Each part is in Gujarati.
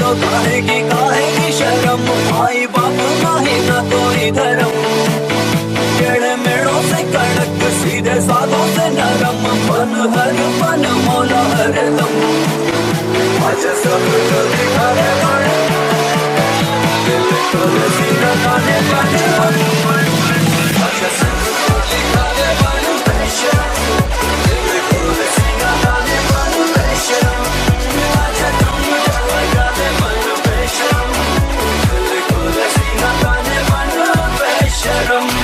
तो काहे की शर्म, माई बाप नहीं ना कोई धर्म, टेढ़े मेढ़ों से कड़क सीधे साधों से नरम, मन हर मन मौला हर दम, आज सब तो दिखाने वाले, दिल को सीधा गाने वाले, आज सब तो दिखाने वाले पैशन, दिल को सीधा गाने वाले पैशन, आज तुम गाने वाले पैशन, दिल को सीधा गाने वाले पैशन।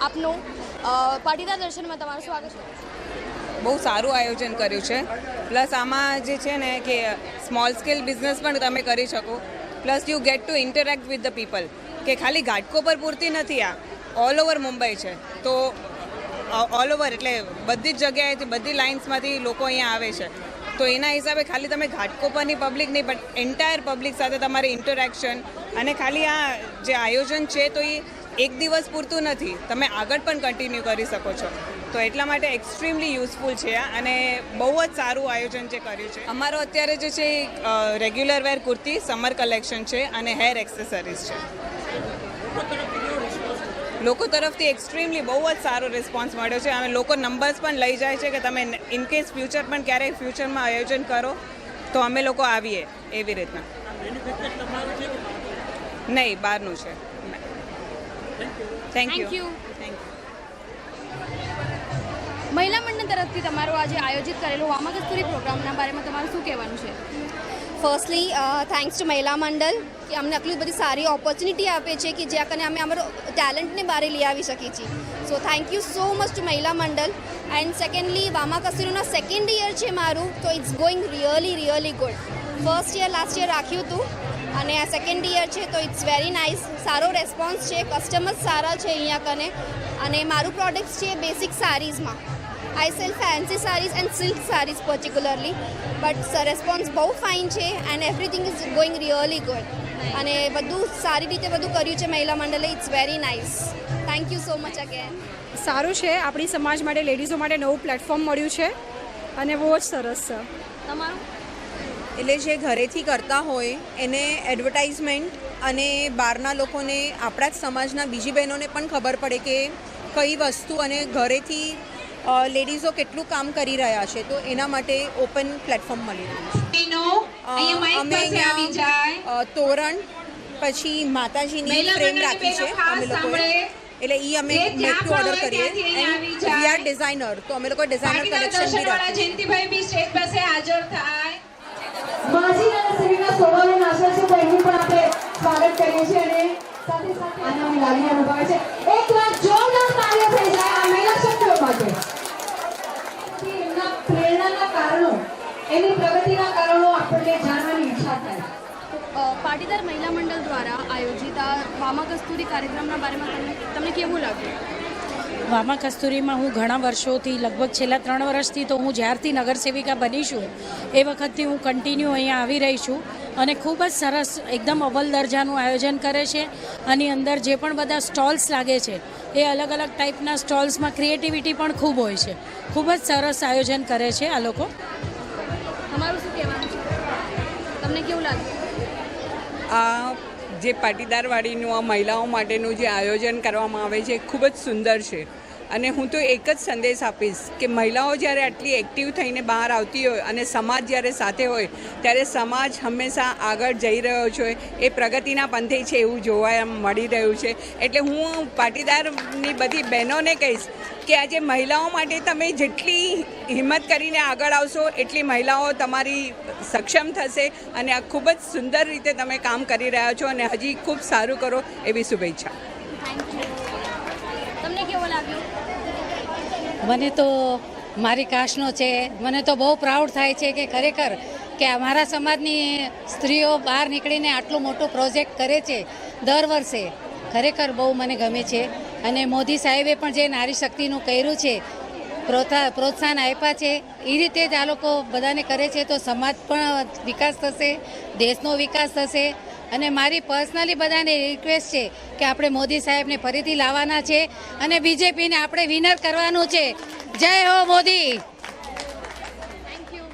આપનું પાટીદાર દર્શનમાં તમારું સ્વાગત છે। બહુ સારું આયોજન કર્યું છે, પ્લસ આમાં જે છે ને કે સ્મોલ સ્કેલ બિઝનેસ પણ તમે કરી શકો, plus you get to interact with the people, કે ખાલી ઘાટકોપર પૂરતી નથી, આ ઓલ ઓવર મુંબઈ છે, તો ઓલ ઓવર એટલે બધી જ જગ્યાએથી બધી લાઇન્સમાંથી લોકો અહીંયા આવે છે, તો એના હિસાબે ખાલી તમે ઘાટકોપરની પબ્લિક નહીં બટ એન્ટાયર પબ્લિક સાથે તમારી ઇન્ટરેક્શન, અને ખાલી આ જે આયોજન છે તો એ એક દિવસ પૂરતું નથી, તમે આગળ પણ કન્ટિન્યુ કરી શકો છો, તો એટલા માટે એક્સ્ટ્રીમલી યુઝફુલ છે આ, અને બહુ જ સારું આયોજન જે કર્યું છે। અમારો અત્યારે જે છે રેગ્યુલર વેર કુર્તી સમર કલેક્શન છે અને હેર એક્સેસરીઝ છે। લોકો તરફથી એક્સ્ટ્રીમલી બહુ જ સારો રિસ્પોન્સ મળ્યો છે, અને લોકો નંબર્સ પણ લઈ જાય છે કે તમે ઇનકેસ ફ્યુચર પણ ક્યારેય ફ્યુચરમાં આયોજન કરો તો અમે લોકો આવીએ એવી રીતના। નહીં, બહારનું છે। Thank you. મહિલા મંડળ તરફથી તમારું આજે આયોજિત કરેલું વામા કસ્તુરી પ્રોગ્રામના બારેમાં તમારું શું કહેવાનું છે? ફર્સ્ટલી થેન્ક્સ ટુ મહિલા મંડળ કે અમને આટલી બધી સારી ઓપોર્ચ્યુનિટી આપે છે કે જ્યાં કને અમે અમારો ટેલેન્ટને બહાર લઈ આવી શકીએ છીએ, so thank you so much to મહિલા મંડળ। એન્ડ સેકન્ડલી વામા કસ્તુરીનું સેકન્ડ યર છે મારું, તો it's going really good. First year last year રાખ્યું હતું અને આ સેકન્ડ યર છે, તો ઇટ્સ વેરી નાઇસ, સારો રેસ્પોન્સ છે, કસ્ટમર્સ સારા છે અહીંયા કને, અને મારું પ્રોડક્ટ્સ છે બેસિક સારીઝમાં, I sell fancy saris and silk saris particularly, but response બહુ ફાઇન છે and everything is going really good, અને બધું સારી રીતે બધું કર્યું છે મહિલા મંડળે, it's very nice. Thank you so much again. સારું છે, આપણી સમાજ માટે લેડીઝો માટે નવું પ્લેટફોર્મ મળ્યું છે અને બહુ જ સરસ છે। તમારું? એટલે જે ઘરેથી કરતા હોય એને એડવર્ટાઇઝમેન્ટ, અને બહારના લોકોને આપણા જ સમાજના બીજી બહેનોને પણ ખબર પડે કે કઈ વસ્તુ અને ઘરેથી લેડીઝો કેટલું કામ કરી રહ્યા છે, તો એના માટે ઓપન પ્લેટફોર્મ મળી રહ્યું છે। અમે અહીંયા તોરણ, પછી માતાજીની ફ્રેમ રાખી છે અમે લોકોએ, એટલે એ અમે મેક ટુ ઓર્ડર કરીએ, એન્ડ વી આર ડિઝાઇનર, તો અમે લોકો ડિઝાઇનર કલેક્શન બી રાખીએ। માજીના સેવિકા સોળાને આશા છે તો એનું પણ આપણે સ્વાગત કરીએ છીએ, અને સાથે સાથે આનંદની લાગણી અનુભવે છે। એકવાર જોરદાર તાળીઓ થઈ જાય આ મહિલા શક્તિઓ માટે, એમના પ્રેરણાના કારણો, એની પ્રગતિના કારણો આપણને જાણવાની ઈચ્છા થાય। પાટીદાર મહિલા મંડળ દ્વારા આયોજિત આ વામા કસ્તુરી કાર્યક્રમના બારેમાં તમને કેવું લાગ્યું? વામા કસ્તુરીમાં હું ઘણા વર્ષોથી, લગભગ છેલ્લા 3 વર્ષથી, તો હું જ્યારથી નગરસેવિકા બની છું એ વખતથી હું કન્ટિન્યુ અહીંયા આવી રહી છું, અને ખૂબ જ સરસ એકદમ અવ્વલ દરજાનું આયોજન કરે છે। આની અંદર જે પણ બધા સ્ટોલ્સ લાગે છે એ અલગ અલગ ટાઈપના સ્ટોલ્સમાં ક્રિએટિવિટી પણ ખૂબ હોય છે, ખૂબ જ સરસ આયોજન કરે છે આ લોકો। તમારું શું કહેવાનું છે? તમને કેવું લાગ્યું? જે પાટીદારવાડીનું આ મહિલાઓ માટેનું જે આયોજન કરવામાં આવે છે ખૂબ જ સુંદર છે. અને હું તો એક જ સંદેશ આપીશ કે મહિલાઓ જ્યારે આટલી એક્ટિવ થઈને બહાર આવતી હોય અને સમાજ જ્યારે સાથે હોય ત્યારે સમાજ હંમેશા આગળ જઈ રહ્યો છે, એ પ્રગતિના પંથે છે એવું જોવા મળી રહ્યું છે. એટલે હું પાટીદારની બધી બહેનોને કહીશ કે આજે મહિલાઓ માટે તમે જેટલી હિંમત કરીને આગળ આવશો એટલી મહિલાઓ તમારી સક્ષમ થશે અને આ ખૂબ જ સુંદર રીતે તમે કામ કરી રહ્યા છો અને હજી ખૂબ સારું કરો એવી શુભેચ્છા. Thank you. તમને કેવો લાગ્યો? મને તો મારી કાસ્ટનો છે, મને તો બહુ પ્રાઉડ થાય છે કે ખરેખર કે અમારા સમાજની સ્ત્રીઓ બહાર નીકળીને આટલું મોટું પ્રોજેક્ટ કરે છે દર વર્ષે. ખરેખર બહુ મને ગમે છે. અને મોદી સાહેબે પણ જે નારી શક્તિનું કર્યું છે, પ્રોત્સાહન આપ્યા છે, એ રીતે જ આ લોકો બધાને કરે છે તો સમાજ પણ વિકાસ થશે, દેશનો વિકાસ થશે. અને મારી પર્સનલી બધાને રિક્વેસ્ટ છે કે આપણે મોદી સાહેબને ફરીથી લાવવાના છે અને બીજેપીને આપણે વિનર કરવાનું છે. જય હો મોદી. Thank you.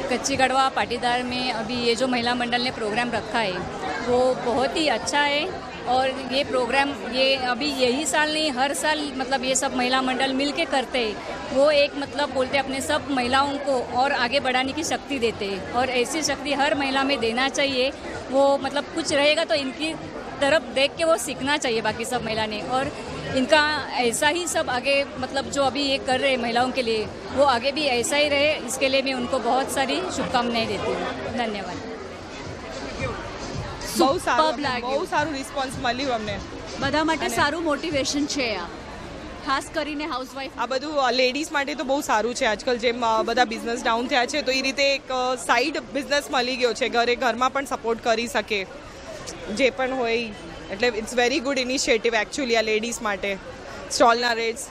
कच्ची गढ़वा पाटीदार में अभी ये जो महिला मंडल ने प्रोग्राम रखा है वो बहुत ही अच्छा है. और ये प्रोग्राम ये अभी यही साल नहीं, हर साल मतलब ये सब महिला मंडल मिल के करते हैं. वो एक मतलब बोलते अपने सब महिलाओं को और आगे बढ़ाने की शक्ति देते हैं और ऐसी शक्ति हर महिला में देना चाहिए. वो मतलब कुछ रहेगा तो इनकी तरफ देख के वो सीखना चाहिए बाकी सब महिला ने. और इनका ऐसा ही सब आगे मतलब जो अभी ये कर रहे हैं महिलाओं के लिए वो आगे भी ऐसा ही रहे, इसके लिए मैं उनको बहुत सारी शुभकामनाएं देती हूँ. धन्यवाद. બહુ સારું રિસ્પોન્સ મળ્યું અમને. બધા માટે સારું મોટિવેશન છે આ, ખાસ કરીને હાઉસવાઈફ. આ બધું લેડીઝ માટે તો બહુ સારું છે. આજકાલ જેમ બધા બિઝનેસ ડાઉન થયા છે તો એ રીતે એક સાઈડ બિઝનેસ મળી ગયો છે, ઘરમાં પણ સપોર્ટ કરી શકે જે પણ હોય. એટલે it's very good initiative actually આ લેડીઝ માટે. સ્ટોલના rates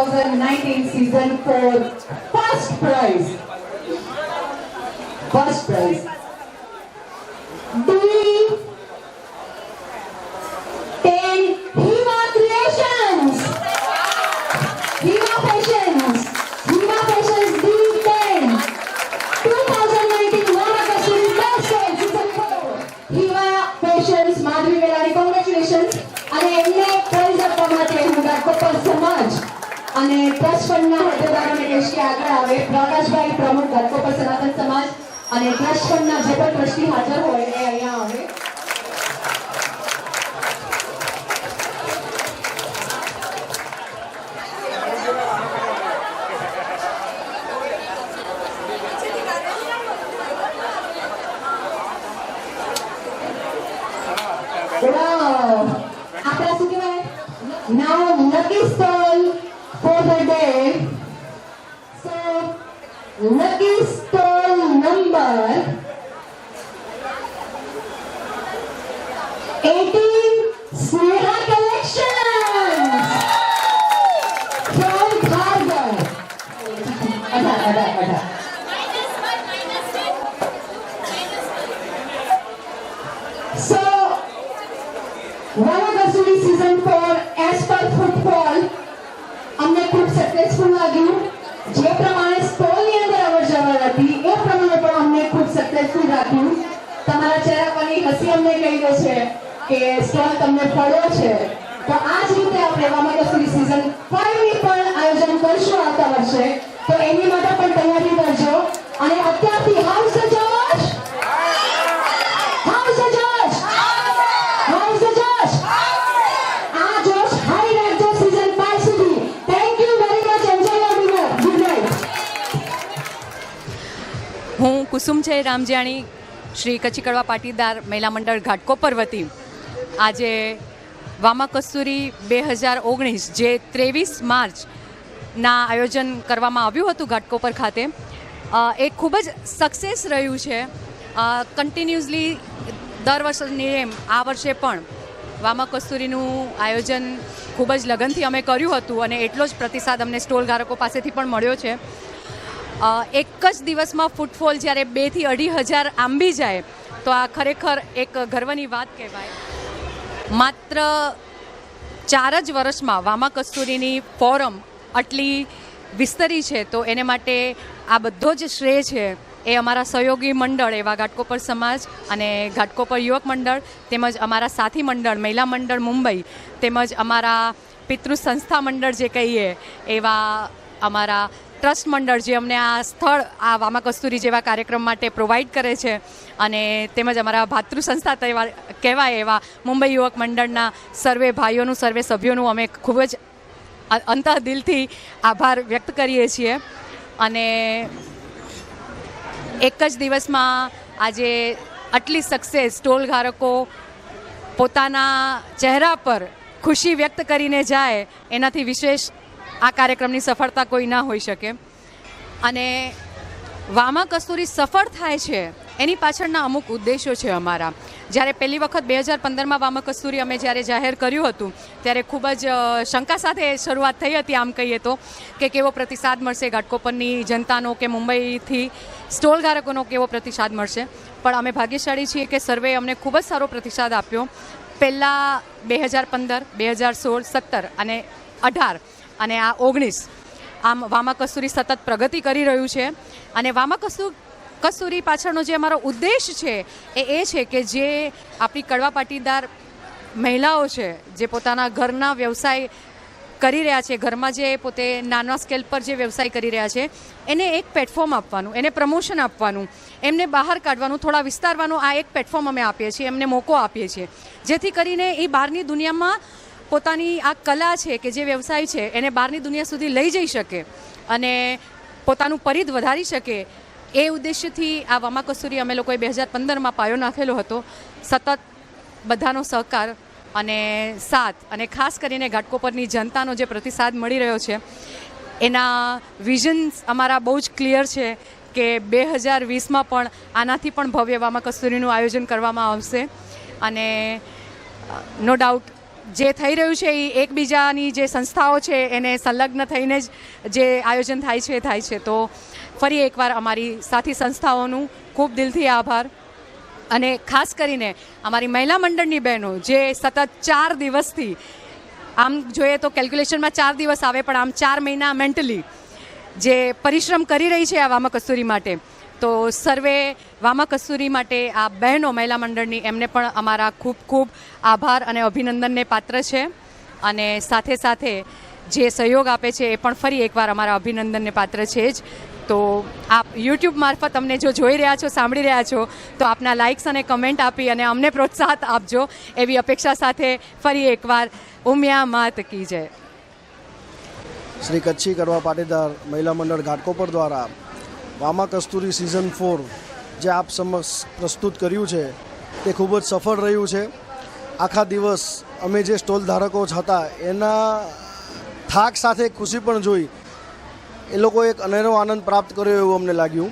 2019 season 4 first prize. First prize. D10 Hiva Creations. Hiva Fashions. Hiva Fashions D10. 2019 Vama Kasturi Best Sale season 4. Hiva Fashions Madhuri Velani, congratulations. અને એમને પ્રાઇઝ આપવા માટે હું ઘાટકોપર સમાજ અને ટ્રસ્ટ ફંડના હોદ્દેદારોને કહીશ કે આગળ આવે. પ્રકાશભાઈ પ્રમુખ ઘાટકોપર સનાતન સમાજ અને ટ્રસ્ટ ફંડના જે પણ ટ્રસ્ટી હાજર હોય એ અહીંયા આવે. આપણા શું કહેવાય now lucky stall for the day. So lucky stall number 18 Sneha Collections from Kharghar. Ada. So Vama Kasturi season 4 as per footfall અમને ખૂબ સક્સેસફુલ લાગ્યું. જે પ્રમાણે સ્ટોલની અંદર અવર જવર હતી એ પ્રમાણે પણ અમને ખૂબ સક્સેસફુલ રાખ્યું. તમારા ચહેરા પરની હસી અમને કહી દે છે કે સ્ટોલ તમને ફળ્યો છે. તો આ જ રીતે આપણે વામા કસ્તુરી season 5 ની પણ આયોજન કરશું આવતા વર્ષે. તો એની માટે પણ તૈયારી કરજો. અને અત્યારથી how's the josh, how's the josh, how's the josh. આ જોશ હાઈ રાખજો season 5 સુધી. Thank you very much. Enjoy your dinner. Good night. હું કુસુમ છે રામજાણી, શ્રી કચ્છી કડવા પાટીદાર મહિલા મંડળ ઘાટકોપર વતી આજે વામા કસ્તુરી 2019 જે 23 માર્ચના આયોજન કરવામાં આવ્યું હતું ઘાટકોપર ખાતે, એ ખૂબ જ સક્સેસ રહ્યું છે. કન્ટિન્યુઅસલી દર વર્ષની એમ આ વર્ષે પણ વામા કસ્તુરીનું આયોજન ખૂબ જ લગનથી અમે કર્યું હતું અને એટલો જ પ્રતિસાદ અમને સ્ટોલ ધારકો પાસેથી પણ મળ્યો છે. એક જ દિવસમાં ફૂટફોલ જ્યારે 2 થી 2,500 આંબી જાય તો આ ખરેખર એક ગર્વની વાત કહેવાય. માત્ર 4 જ વર્ષમાં વામા કસ્તુરીની ફોરમ આટલી વિસ્તરી છે તો એને માટે આ બધો જ શ્રેય છે એ અમારા સહયોગી મંડળ એવા ઘાટકોપર સમાજ અને ઘાટકોપર યુવક મંડળ તેમજ અમારા સાથી મંડળ મહિલા મંડળ મુંબઈ તેમજ અમારા પિતૃ સંસ્થા મંડળ જે કહીએ એવા અમારા ટ્રસ્ટ મંડળ જે અમને આ સ્થળ આ વામા કસ્તુરી જેવા કાર્યક્રમ માટે પ્રોવાઈડ કરે છે અને તેમજ અમારા ભાતૃ સંસ્થા કહેવાય એવા મુંબઈ યુવક મંડળના સર્વે ભાઈઓનું સર્વે સભ્યોનું અમે ખૂબ જ અંતઃદિલથી આભાર વ્યક્ત કરીએ છીએ. અને એક જ દિવસમાં આજે આટલી સક્સેસ સ્ટોલ ધારકો પોતાના ચહેરા પર ખુશી વ્યક્ત કરીને જાય એનાથી વિશેષ આ કાર્યક્રમની સફળતા કોઈ ના હોઈ શકે. અને વામા કસ્તુરી સફળ થાય છે એની પાછળના અમુક ઉદ્દેશો છે અમારા. જ્યારે પહેલી વખત 2015માં વામા કસ્તુરી અમે જ્યારે જાહેર કર્યું હતું ત્યારે ખૂબ જ શંકા સાથે શરૂઆત થઈ હતી, આમ કહીએ તો કે કેવો પ્રતિસાદ મળશે ઘાટકોપરની જનતાનો કે મુંબઈથી સ્ટોલ ધારકોનો કેવો પ્રતિસાદ મળશે. પણ અમે ભાગ્યશાળી છીએ કે સર્વે અમને ખૂબ જ સારો પ્રતિસાદ આપ્યો. પહેલાં 2015, 2016, 17 અને 18 અને આ 19 આમ વામા કસ્તુરી સતત પ્રગતિ કરી રહ્યું છે. અને વામા કસ્તુરી પાછળનો જે અમારો ઉદ્દેશ છે એ છે કે જે આપણી કડવા પાટીદાર મહિલાઓ છે જે પોતાના ઘરના વ્યવસાય કરી રહ્યા છે, ઘરમાં જે પોતે નાના સ્કેલ પર જે વ્યવસાય કરી રહ્યા છે એને એક પ્લેટફોર્મ આપવાનું, એને પ્રમોશન આપવાનું, એમને બહાર કાઢવાનું, થોડા વિસ્તારવાનું આ એક પ્લેટફોર્મ અમે આપીએ છીએ, એમને મોકો આપીએ છીએ જેથી કરીને એ બહારની દુનિયામાં પોતાની આ કલા છે કે જે વ્યવસાય છે એને બહારની દુનિયા સુધી લઈ જઈ શકે અને પોતાનું પરિધ વધારી શકે. એ ઉદ્દેશ્યથી આ વામા કસ્તુરી અમે લોકોએ 2015માં પાયો નાખેલો હતો. સતત બધાનો સહકાર અને સાથ અને ખાસ કરીને ઘાટકોપરની જનતાનો જે પ્રતિસાદ મળી રહ્યો છે એના વિઝન્સ અમારા બહુ જ ક્લિયર છે કે 2020માં પણ આનાથી પણ ભવ્ય વામા કસ્તુરીનું આયોજન કરવામાં આવશે. અને નો ડાઉટ જે થઈ રહ્યું છે એ એકબીજાની જે સંસ્થાઓ છે એને સંલગ્ન થઈને જ જે આયોજન થાય છે તો ફરી એકવાર અમારી સાથી સંસ્થાઓનું ખૂબ દિલથી આભાર. અને ખાસ કરીને અમારી મહિલા મંડળની બહેનો જે સતત 4 દિવસથી, આમ જોઈએ તો કેલ્ક્યુલેશનમાં 4 દિવસ આવે પણ આમ 4 મહિના મેન્ટલી જે પરિશ્રમ કરી રહી છે આ વામા કસ્તુરી માટે, તો સર્વે વામા કસ્તુરી માટે આ બહેનો મહિલા મંડળની એમને પણ અમારા ખૂબ ખૂબ આભાર અને અભિનંદનને પાત્ર છે. અને સાથે સાથે જે સહયોગ આપે છે એ પણ ફરી એકવાર અમારા અભિનંદનને પાત્ર છે જ. તો આપ યુટ્યુબ મારફત અમને જો જોઈ રહ્યા છો, સાંભળી રહ્યા છો, તો આપના લાઇક્સ અને કમેન્ટ આપી અને અમને પ્રોત્સાહન આપજો એવી અપેક્ષા સાથે ફરી એકવાર ઉમિયા માત કી જય. શ્રી કચ્છી કડવા પાટીદાર મહિલા મંડળ ઘાટકોપર દ્વારા વામા કસ્તુરી સિઝન 4 જે આપ સમક્ષ પ્રસ્તુત કર્યું છે તે ખૂબ જ સફળ રહ્યું છે. આખા દિવસ અમે જે સ્ટોલ ધારકો હતા એના થાક સાથે ખુશી પણ જોઈ. એ લોકો એક અનેરો આનંદ પ્રાપ્ત કર્યો એવું અમને લાગ્યું.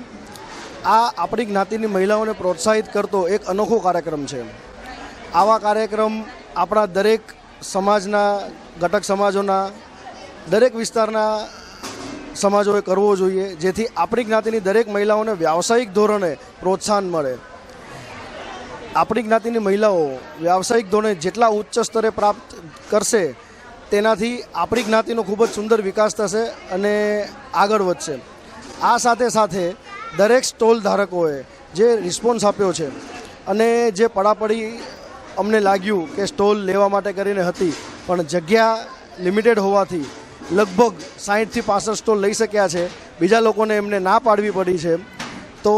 આ આપણી જ્ઞાતિની મહિલાઓને પ્રોત્સાહિત કરતો એક અનોખો કાર્યક્રમ છે. આવા કાર્યક્રમ આપણા દરેક સમાજના, ઘટક સમાજોના, દરેક વિસ્તારના સમાજોએ કરવો જોઈએ, જેથી આપણી જ્ઞાતિની દરેક મહિલાઓને વ્યાવસાયિક ધોરણે પ્રોત્સાહન મળે. આપણી જ્ઞાતિની મહિલાઓ વ્યાવસાયિક ધોરણે જેટલા ઉચ્ચ સ્તરે પ્રાપ્ત કરશે તેનાથી આપણી જ્ઞાતિનો ખૂબ જ સુંદર વિકાસ થશે અને આગળ વધશે. આ સાથે સાથે દરેક સ્ટોલ ધારકોએ જે રિસ્પોન્સ આપ્યો છે અને જે પડાપડી અમને લાગ્યું કે સ્ટોલ લેવા માટે કરીને હતી પણ જગ્યા લિમિટેડ હોવાથી લગભગ 60થી 65 સ્ટોલ લઈ શક્યા છે. બીજા લોકોને એમને ના પાડવી પડી છે. તો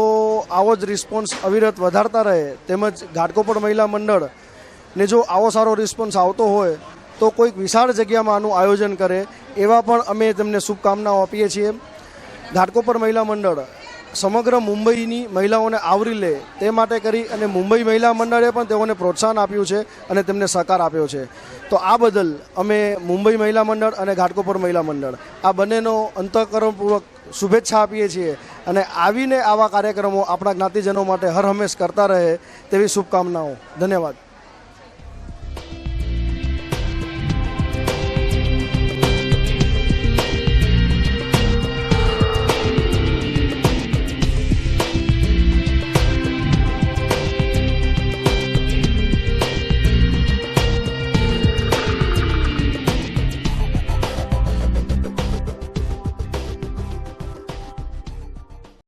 આવો જ રિસ્પોન્સ અવિરત વધારતા રહે, તેમજ ઘાટકોપર મહિલા મંડળને જો આવો સારો રિસ્પોન્સ આવતો હોય તો કોઈક વિશાળ જગ્યામાં આનું આયોજન કરે એવા પણ અમે તેમને શુભકામનાઓ આપીએ છીએ. ઘાટકોપર મહિલા મંડળ સમગ્ર મુંબઈની મહિલાઓને આવરી લે તે માટે કરી અને મુંબઈ મહિલા મંડળે પણ તેઓને પ્રોત્સાહન આપ્યું છે અને તેમને સહકાર આપ્યો છે. તો આ બદલ અમે મુંબઈ મહિલા મંડળ અને ઘાટકોપર મહિલા મંડળ આ બંનેનો અંતઃકરણપૂર્વક શુભેચ્છા આપીએ છીએ અને આવીને આવા કાર્યક્રમો આપણા જ્ઞાતિજનો માટે હર હંમેશ કરતા રહે તેવી શુભકામનાઓ. ધન્યવાદ.